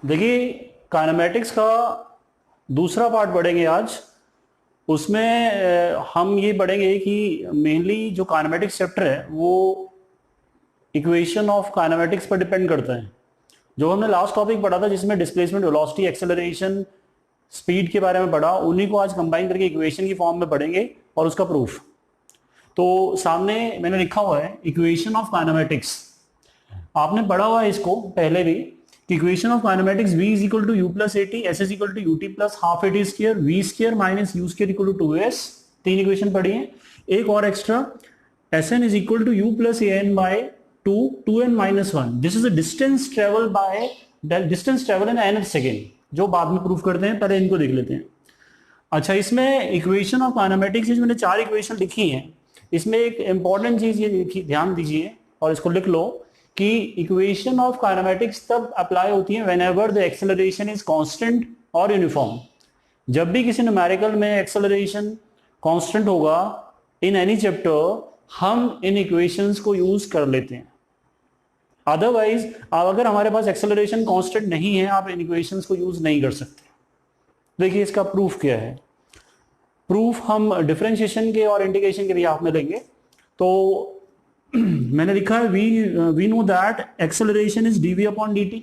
देखिए, काइनेमेटिक्स का दूसरा पार्ट पढ़ेंगे आज। उसमें हम ये पढ़ेंगे कि मेनली जो काइनेमेटिक्स चैप्टर है वो इक्वेशन ऑफ काइनेमेटिक्स पर डिपेंड करता है। जो हमने लास्ट टॉपिक पढ़ा था जिसमें डिस्प्लेसमेंट, वेलोसिटी, एक्सेलरेशन, स्पीड के बारे में पढ़ा, उन्हीं को आज कंबाइन करके इक्वेशन की फॉर्म में पढ़ेंगे और उसका प्रूफ। तो सामने मैंने लिखा हुआ है इक्वेशन ऑफ काइनेमेटिक्स। आपने पढ़ा हुआ है इसको पहले भी कि equation of kinematics v is equal to u plus a t, s is equal to u t plus half a t square, v square minus u square equal to 2s। तीन इक्वेशन पढ़ी है। एक और extra, s n is equal to u plus a n by two n minus one. This is a distance travel by distance travel in nth second, जो बाद में proof करते हैं। पहले इनको देख लेते हैं। अच्छा, इसमें इक्वेशन ऑफ काइनेमेटिक्स मैंने चार इक्वेशन लिखी हैं। इसमें एक इंपॉर्टेंट चीज ये ध्यान दीजिए और इसको लिख लो कि इक्वेशन ऑफ काइनेमेटिक्स तब अप्लाई होती है whenever the acceleration is constant और यूनिफॉर्म। जब भी किसी न्यूमेरिकल में एक्सेलरेशन कांस्टेंट होगा इन एनी चैप्टर, हम इन इक्वेशंस को यूज कर लेते हैं। अदरवाइज अगर हमारे पास एक्सेलरेशन कांस्टेंट नहीं है, आप इन इक्वेशंस को यूज नहीं कर सकते। देखिए, इसका प्रूफ क्या है। प्रूफ हम डिफरेंशिएशन के और इंटीग्रेशन के भी आप में लेंगे। तो मैंने लिखा है we know that acceleration is d v upon dt,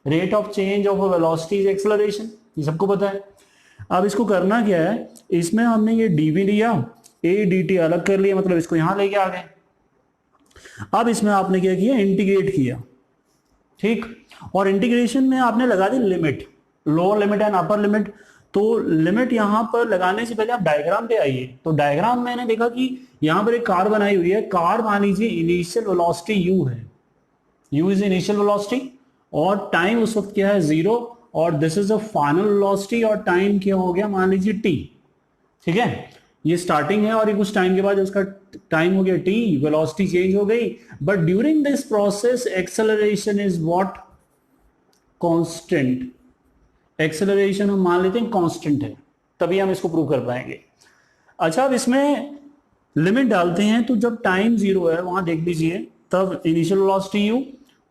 rate of change of velocity is acceleration, ये सबको पता है। अब इसको करना क्या है, इसमें हमने ये dv लिया, a dt अलग कर लिया, मतलब इसको यहां लेके आ गए। अब इसमें आपने क्या किया, इंटीग्रेट किया, ठीक। और इंटीग्रेशन में आपने लगा दी limit, lower limit and upper limit. तो लिमिट यहां पर लगाने से पहले आप डायग्राम पे आइए। तो डायग्राम में मैंने देखा कि यहां पर एक कार बनाई हुई है। कार मान लीजिए इनिशियल वेलोसिटी u है, u इज इनिशियल वेलोसिटी, और टाइम उस वक्त क्या है, 0, और this is the final velocity, और टाइम क्या हो गया, मान लीजिए t, ठीक है। ये स्टार्टिंग है और ये कुछ टाइम के बाद उसका टाइम हो गया t, वेलोसिटी चेंज हो गई। But during this process acceleration is what, constant. Acceleration हम मान लेते हैं कांस्टेंट है, तभी हम इसको प्रूव कर पाएंगे। अच्छा, अब इसमें लिमिट डालते हैं। तो जब टाइम 0 है वहां देख लीजिए, तब इनिशियल वेलोसिटी u,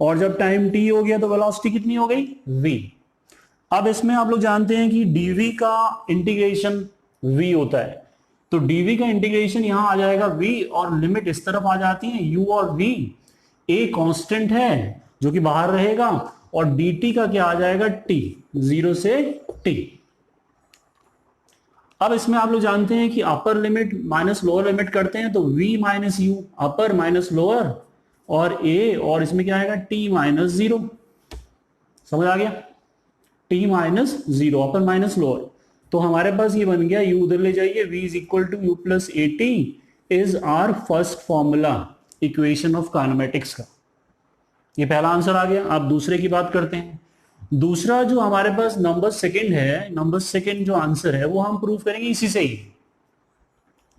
और जब टाइम t हो गया तो वेलोसिटी कितनी हो गई, v। अब इसमें आप लोग जानते हैं कि dv का इंटीग्रेशन v होता है। तो dv का इंटीग्रेशन यहां आ जाएगा v, और लिमिट इस तरफ आ जाती है u और v। a कांस्टेंट है जो कि बाहर रहेगा, और dt का क्या आ जाएगा, t, 0 से t। अब इसमें आप लोग जानते हैं कि upper limit minus lower limit करते हैं तो v minus you, upper minus lower, और a, और इसमें क्या आएगा, t माइनस 0। समझ आ गया, t माइनस 0, अपर माइनस लोअर। तो हमारे पास ये बन गया, u उधर ले जाइए, v is equal to u plus a t is our first formula equation of kinematics का। ये पहला आंसर आ गया। अब दूसरे की बात करते हैं। दूसरा जो हमारे पास नंबर सेकंड है, नंबर सेकंड जो आंसर है वो हम प्रूव करेंगे इसी से ही।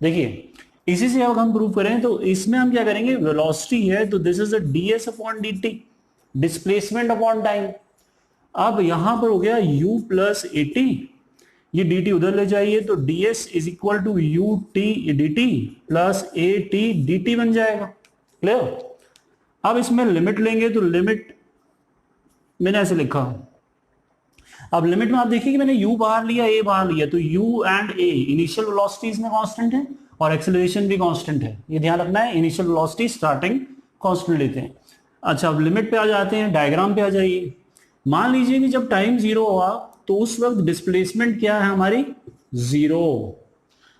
देखिए, इसी से अगर हम प्रूव करें तो इसमें हम क्या करेंगे, वेलोसिटी है तो this is a ds upon dt, displacement upon time. अब यहां पर हो गया u प्लस ए टी, ये dt उधर ले जाइए तो ds is equal to u t d t plus a t d t बन जाएगा। क्लियर। अब इसमें लिमिट लेंगे तो लिमिट मैंने ऐसे लिखा। अब लिमिट में आप देखिए कि मैंने u बाहर लिया, a बाहर लिया, तो u and a initial velocities में कांस्टेंट है और एक्सेलरेशन भी कांस्टेंट है। ये ध्यान रखना है, इनिशियल वेलोसिटी स्टार्टिंग कांस्टेंट लेते हैं। अच्छा, अब लिमिट पे आ जाते हैं, डायग्राम पे आ जाइए। मान लीजिए कि जब टाइम 0 हुआ तो उस वक्त डिस्प्लेसमेंट क्या है हमारी, 0,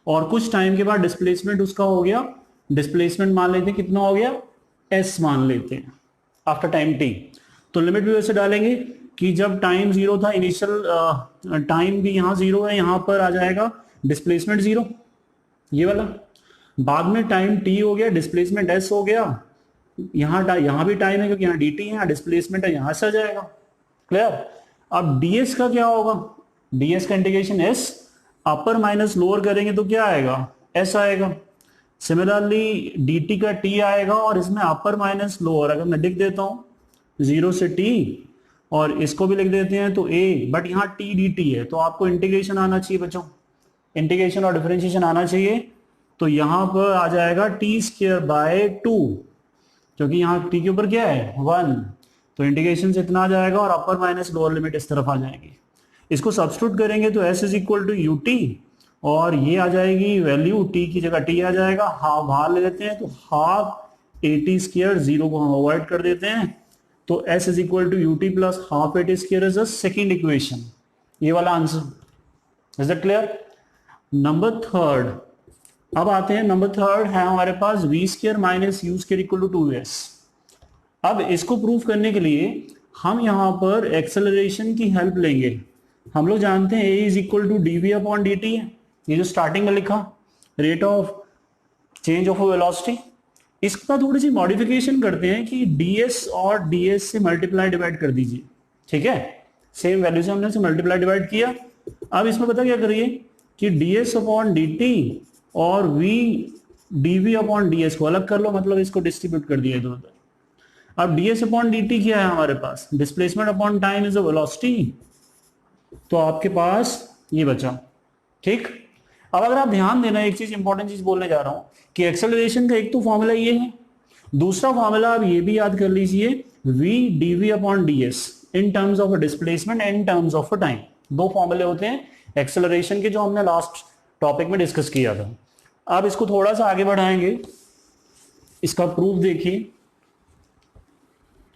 और कुछ टाइम के बाद डिस्प्लेसमेंट उसका हो गया, डिस्प्लेसमेंट मान लेते हैं कितना हो गया, s मान लेते हैं आफ्टर टाइम t। तो लिमिट भी वैसे डालेंगे कि जब टाइम 0 था, इनिशियल टाइम भी यहाँ 0 है, यहां पर आ जाएगा डिस्प्लेसमेंट 0, ये वाला। बाद में टाइम t हो गया, डिस्प्लेसमेंट s हो गया, यहाँ भी टाइम है क्योंकि यहाँ dt है, यहाँ डिस्प्लेसमेंट है, यहां से आ जाएगा। क्लियर। अब ds का क्या होगा, ds का इंटीग्रेशन s, अपर माइनस लोअर करेंगे तो क्या आएगा, s आएगा। सिमिलरली dt का t आएगा, और इसमें अपर माइनस लोअर अगर मैं लिख देता हूं 0 से t, और इसको भी लिख देते हैं तो a, बट यहाँ t dt है तो आपको इंटीग्रेशन आना चाहिए बच्चों, इंटीग्रेशन और डिफरेंशिएशन आना चाहिए। तो यहां पर आ जाएगा t स्क्वायर बाय 2, क्योंकि यहाँ t के ऊपर क्या है, 1, तो इंटीग्रेशन से इतना आ जाएगा और अपर माइनस लोअर लिमिट इस तरफ आ जाएगी। इसको सब्स्टिट्यूट करेंगे तो s is equal to u t, और ये आ जाएगी वैल्यू, t की जगह t आ जाएगा, हाफ बाहर ले लेते हैं तो half a t square, zero को हम अवॉइड कर देते हैं, तो s is equal to u t plus half a t square is the second equation, ये वाला answer. Is that clear? Number third, अब आते हैं नंबर थर्ड है हमारे पास v square minus u square equal to 2s। अब इसको प्रूव करने के लिए हम यहां पर एक्सेलरेशन की हेल्प लेंगे। हम लोग जानते हैं a is equal to d v upon d t है, ये जो स्टार्टिंग में लिखा rate of change of velocity. इसका थोड़ी सी मॉडिफिकेशन करते हैं कि ds और ds से मल्टीप्लाई डिवाइड कर दीजिए, ठीक है, सेम वैल्यू से हमने से मल्टीप्लाई डिवाइड किया। अब इसमें पता क्या करिए कि ds अपॉन dt और v dv अपॉन ds को अलग कर लो, मतलब इसको डिस्ट्रीब्यूट कर दिया इधर उधर। अब ds अपॉन dt क्या है हमारे पास, displacement upon time is a velocity, तो आपके पास ये बचा, ठीक। अब अगर आप ध्यान देना, एक चीज इंपॉर्टेंट चीज बोलने जा रहा हूं कि एक्सेलरेशन का एक तो फॉर्मूला ये है, दूसरा फॉर्मूला आप ये भी याद कर लीजिए v dv upon ds in terms of displacement and terms of time. दो फॉर्मूले होते हैं एक्सेलरेशन के जो हमने लास्ट टॉपिक में डिस्कस किया था। अब इसको थोड़ा सा आगे बढ़ाएंगे, इसका प्रूफ देखिए,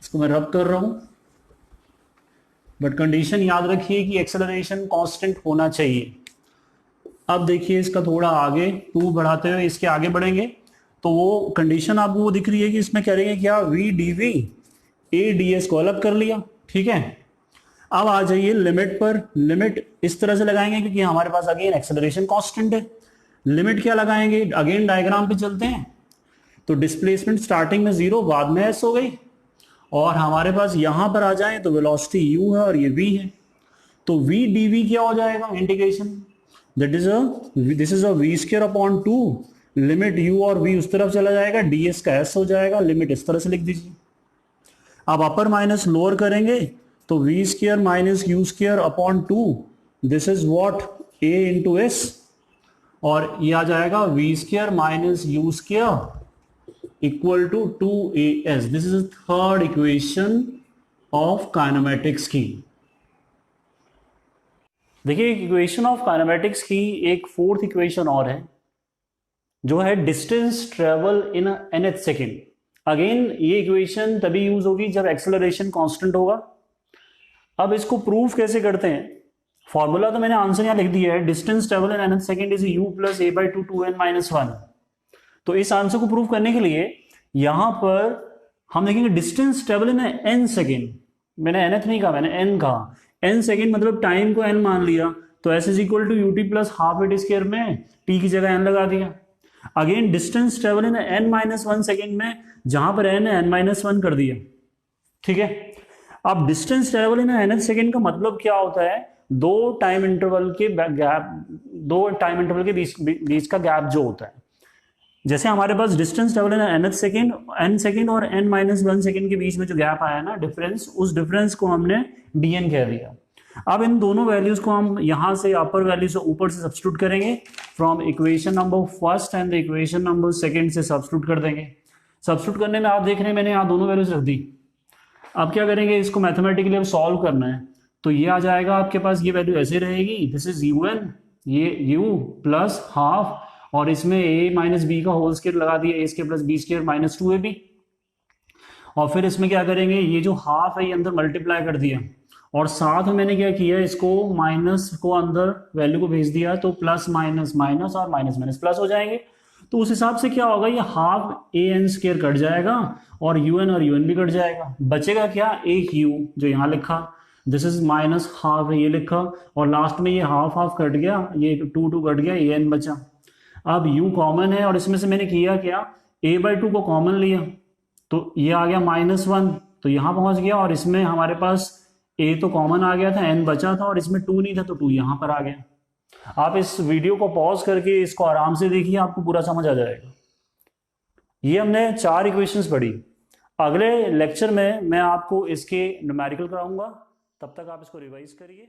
इसको मैं रब कर रहा हूं, बट कंडीशन याद रखिए कि एक्सेलरेशन कांस्टेंट होना चाहिए। अब देखिए इसका थोड़ा आगे टू बढ़ाते हुए इसके आगे बढ़ेंगे तो वो कंडीशन आपको वो दिख रही है कि इसमें कह रहे हैं क्या, v dv a ds को अलग कर लिया, ठीक है। अब आ जाइए लिमिट पर, लिमिट इस तरह से लगाएंगे क्योंकि हमारे पास अगेन एक्सेलरेशन कांस्टेंट है। लिमिट क्या लगाएंगे, अगेन डायग्राम पे चलते हैं, तो डिस्प्लेसमेंट स्टार्टिंग में 0 बाद में s हो गई, और हमारे पास यहां पर आ जाए तो वेलोसिटी u है और ये v है, तो v dv क्या हो जाएगा, integration that is this is a v square upon 2, limit u और v उस तरफ चला जाएगा, ds का s हो जाएगा, लिमिट इस तरह से लिख दीजिए। अब अपर माइनस लोअर करेंगे तो v square minus u square upon 2, this is what a into s, और ये आ जाएगा v square minus u square equal to 2as। This is third equation of kinematics की। देखिए इक्वेशन ऑफ काइनेमेटिक्स की एक फोर्थ इक्वेशन और है जो है distance travel in nth second. Again ये इक्वेशन तभी यूज होगी जब एक्सेलरेशन कांस्टेंट होगा। अब इसको प्रूफ कैसे करते हैं, फॉर्मूला तो मैंने आंसर यहां लिख दिया है, distance travel in nth second is u plus a by 2n minus 1। तो इस आंसर को प्रूव करने के लिए यहां पर हम देखेंगे distance travel in n second, मैंने nth नहीं कहा, मैंने n कहा, n सेकेंड मतलब टाइम को n मान लिया, तो s is equal to u t plus half a t square में t की जगह n लगा दिया। Again distance travel in n minus 1 second में जहां पर n है n माइनस 1 कर दिया, ठीक है। अब distance travel in nth second का मतलब क्या होता है, दो टाइम इंटरवल के बीच का गैप जो होता है। जैसे हमारे पास distance travel in nth second, n second और n माइनस 1 सेकेंड के बीच में जो गैप आया ना डिफरेंस, उस डिफरेंस को हमने dn कह दिया। अब इन दोनों वैल्यूज को हम यहां से अपर वैल्यू से ऊपर से सब्स्टिट्यूट करेंगे, from equation number first and the equation number second से सब्स्टिट्यूट कर देंगे। सब्स्टिट्यूट करने में आप देख रहे हैं मैंने यहाँ दोनों वैल्यूज रख दी। अब क्या करेंगे, इसको मैथमेटिकली अब सॉल्व करना है, तो ये आ जाएगा आपके पास, ये वैल्यू ऐसे रहेगी, दिस इज un, ये u प्लस हाफ, और इसमें a माइनस बी का होल स्क्वायर लगा दिया, a square plus b square minus 2ab, और फिर इसमें क्या करेंगे, ये जो हाफ है ये अंदर मल्टीप्लाई कर दिया, और साथ में मैंने क्या किया, इसको माइनस को अंदर वैल्यू को भेज दिया, तो प्लस माइनस माइनस और माइनस माइनस प्लस हो जाएंगे। तो उस हिसाब से क्या होगा, ये half A N square cut जाएगा और यूएन और यूएन भी कट जाएगा, बचेगा क्या, एक यू जो यहाँ लिखा, दिस इज माइनस हाफ है ये लिखा, और लास्ट में ये हाफ हाफ कट गया, ये टू टू कट गया, ए एन बचा। अब u कॉमन है और इसमें से मैंने किया क्या, a बाई 2 को कॉमन लिया, तो ये आ गया -1, तो यहां पहुंच गया, और इसमें हमारे पास a तो कॉमन आ गया था, n बचा था, और इसमें 2 नहीं था तो 2 यहां पर आ गया। आप इस वीडियो को पॉज करके इसको आराम से देखिए, आपको पूरा समझ आ जाएगा। ये हमने 4 इक्वेशंस पढ़ी। अगले लेक्चर में मैं आपको इसके न्यूमेरिकल कराऊंगा, तब तक आप इसको रिवाइज करिए।